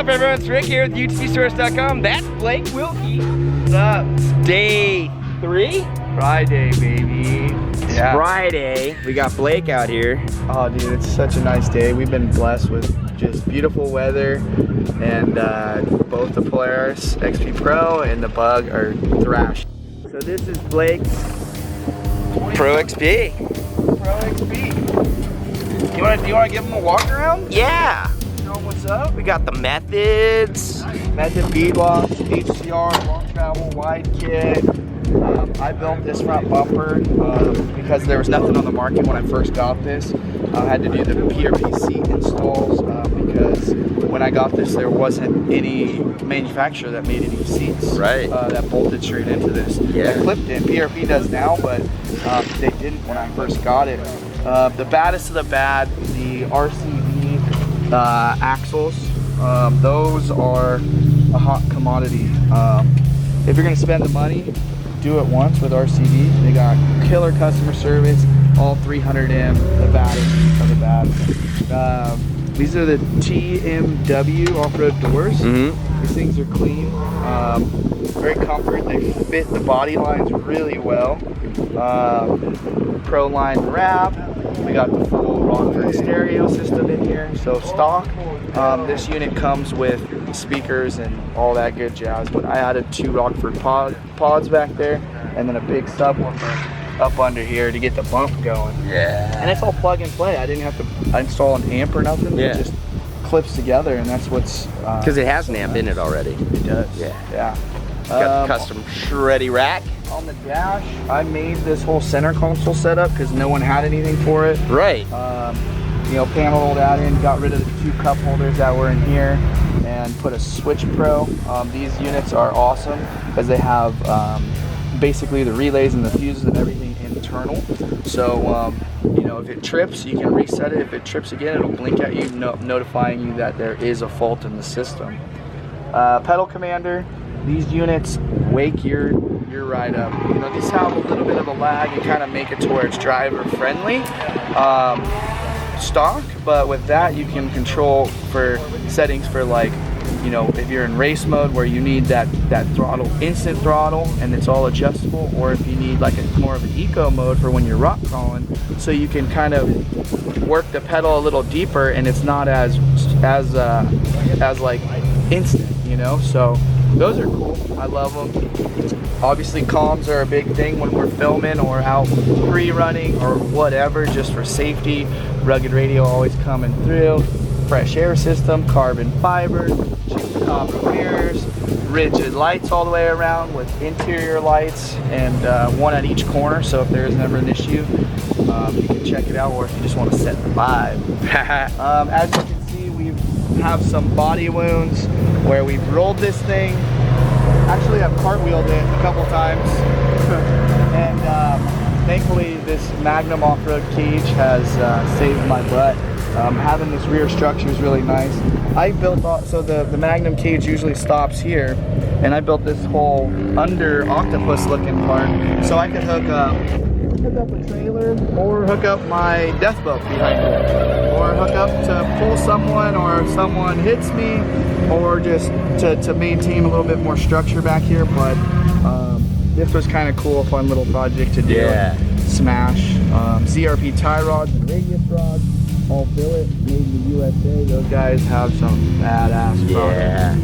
up, everyone? It's Rick here with UTVStores.com. That's Blake Wilkey. What's up? It's day 3? Friday, baby. Yeah. Friday. We got Blake out here. Oh, dude, it's such a nice day. We've been blessed with just beautiful weather, and both the Polaris XP Pro and the Bug are thrashed. So this is Blake's ProXP. ProXP. You wanna give them a walk around? Yeah. Show them what's up. We got the methods. Method beadbox, HCR, long travel, wide kit. I built this front bumper because there was nothing on the market when I first got this. I had to do the PRP seat installs because when I got this there wasn't any manufacturer that made any seats that bolted straight into this. Yeah. That clipped in. PRP does now, but they didn't when I first got it. The baddest of the bad, the RCV axles, those are a hot commodity. If you're gonna spend the money, do it once with RCV. They got killer customer service, all 300M, the baddest of the bad. These are the TMW off-road doors. These things are clean, very comfort. They fit the body lines really well. Pro line wrap. We got the full Rockford stereo system in here. So stock, this unit comes with speakers and all that good jazz, but I added 2 Rockford pods back there and then a big subwoofer up under here to get the bump going. Yeah. And it's all plug and play. I didn't have to install an amp or nothing. Yeah. It just clips together, and that's what's Because it has an amp in it already. It does. Yeah. Got the custom shreddy rack. On the dash, I made this whole center console setup because no one had anything for it. Right. You know, paneled that in, got rid of the 2 cup holders that were in here, and put a SwitchPro. These units are awesome because they have basically the relays and the fuses and everything internal. So, you know, if it trips, you can reset it. If it trips again, it'll blink at you, notifying you that there is a fault in the system. Pedal commander. These units wake your ride up. You know, these have a little bit of a lag and kind of make it to where it's driver friendly. Stock, but with that you can control for settings for, like, you know, if you're in race mode where you need that throttle, instant throttle, and it's all adjustable, or if you need like a more of an eco mode for when you're rock crawling, so you can kind of work the pedal a little deeper and it's not as like instant, you know. So those are cool. I love them. Obviously comms are a big thing when we're filming or out pre-running or whatever, just for safety. Rugged radio always coming through. Fresh air system, carbon fiber, copper mirrors, rigid lights all the way around with interior lights, and 1 at each corner, so if there's ever an issue, you can check it out, or if you just want to set the vibe. As you can see, we have some body wounds where we've rolled this thing. Actually, I've cartwheeled it a couple times, and thankfully this Magnum off-road cage has saved my butt. Having this rear structure is really nice. I built, so the Magnum cage usually stops here, and I built this whole under octopus looking part so I could hook up a trailer, or hook up my death boat behind it, or hook up to pull someone, or if someone hits me, or just to maintain a little bit more structure back here. But this was kind of cool, a fun little project to do. Yeah. Smash. ZRP tie rods and radius rods, all billet, made in the USA. Those guys have some badass products.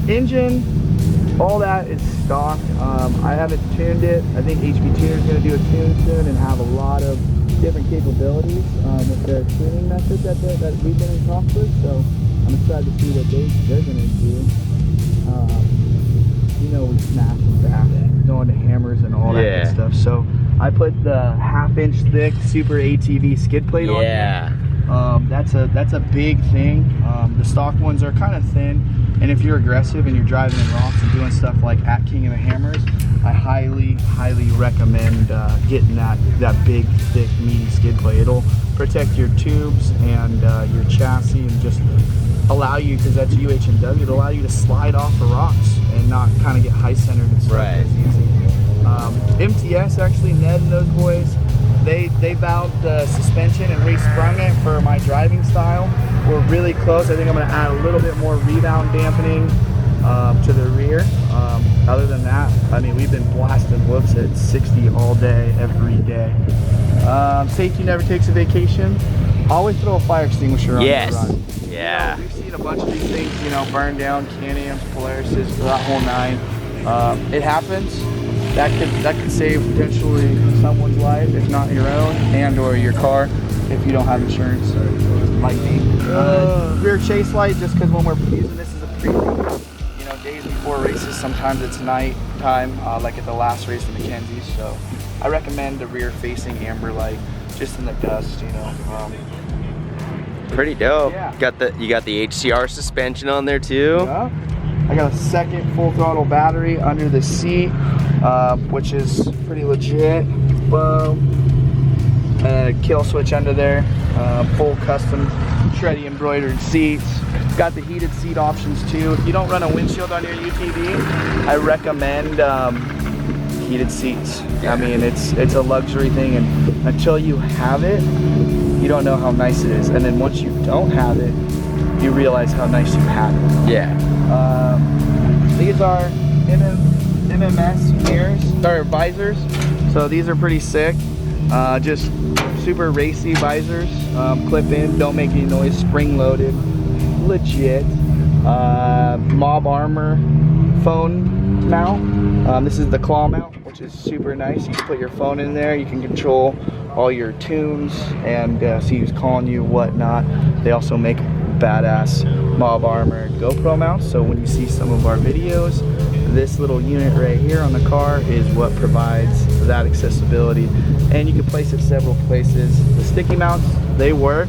Yeah. Engine, all that is stock. I haven't tuned it. I think HB Tuner is going to do a tune soon and have a lot of different capabilities with their tuning methods that we've been in talks with. So I'm excited to see what they're going to do. You know, we smash them back, going to hammers and all that good stuff. So I put the 1/2-inch thick SuperATV skid plate on here. That's a big thing. The stock ones are kind of thin, and if you're aggressive and you're driving in rocks and doing stuff like at King of the Hammers, I highly recommend getting that big, thick, meaty skid plate. It'll protect your tubes and your chassis, and just allow you, because that's UH&W, it'll allow you to slide off the rocks and not kind of get high centered and stuff as easy. MTS, actually, Ned and those boys, they valved the suspension and re-sprung it for my driving style. we're really close. I think I'm gonna add a little bit more rebound dampening to the rear. Other than that, I mean, we've been blasting whoops at 60 all day, every day. Safety never takes a vacation. Always throw a fire extinguisher on your run. Yeah. You know, we've seen a bunch of these things, you know, burn down Can-Ams, Polarises, that whole nine. It happens. That could save potentially someone's life, if not your own, and or your car, if you don't have insurance, like me. Rear chase light, just because when we're using this as a preview, you know, days before races, sometimes it's night time, like at the last race in Mackenzie. So I recommend the rear facing amber light, just in the dust, you know. Pretty dope. Yeah. You got the HCR suspension on there too. Yeah. I got a second full throttle battery under the seat, which is pretty legit. Boom. Kill switch under there. Full custom shreddy embroidered seats. Got the heated seat options too. If you don't run a windshield on your UTV, I recommend heated seats. I mean, it's a luxury thing, and until you have it, you don't know how nice it is. And then once you don't have it, you realize how nice you have it. Yeah. These are Mms Mirrors, or visors. So these are pretty sick. Just super racy visors. Clip in, don't make any noise, spring loaded, legit. Mob Armor phone mount. This is the claw mount, which is super nice. You can put your phone in there, you can control all your tunes and see who's calling you, whatnot. They also make badass Mob Armor GoPro mounts, so when you see some of our videos, this little unit right here on the car is what provides that accessibility, and you can place it several places. The sticky mounts, they work,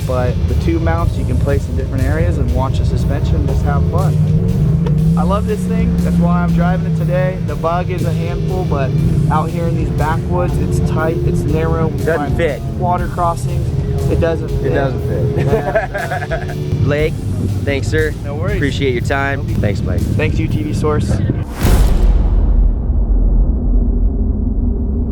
but the tube mounts you can place in different areas and watch the suspension and just have fun. I love this thing, that's why I'm driving it today. The bug is a handful, but out here in these backwoods, it's tight, it's narrow. It doesn't fit. Water crossings, it doesn't fit. It doesn't fit. Yeah. Blake, thanks sir. No worries. Appreciate your time. Thanks, Blake. Thanks, UTV Source.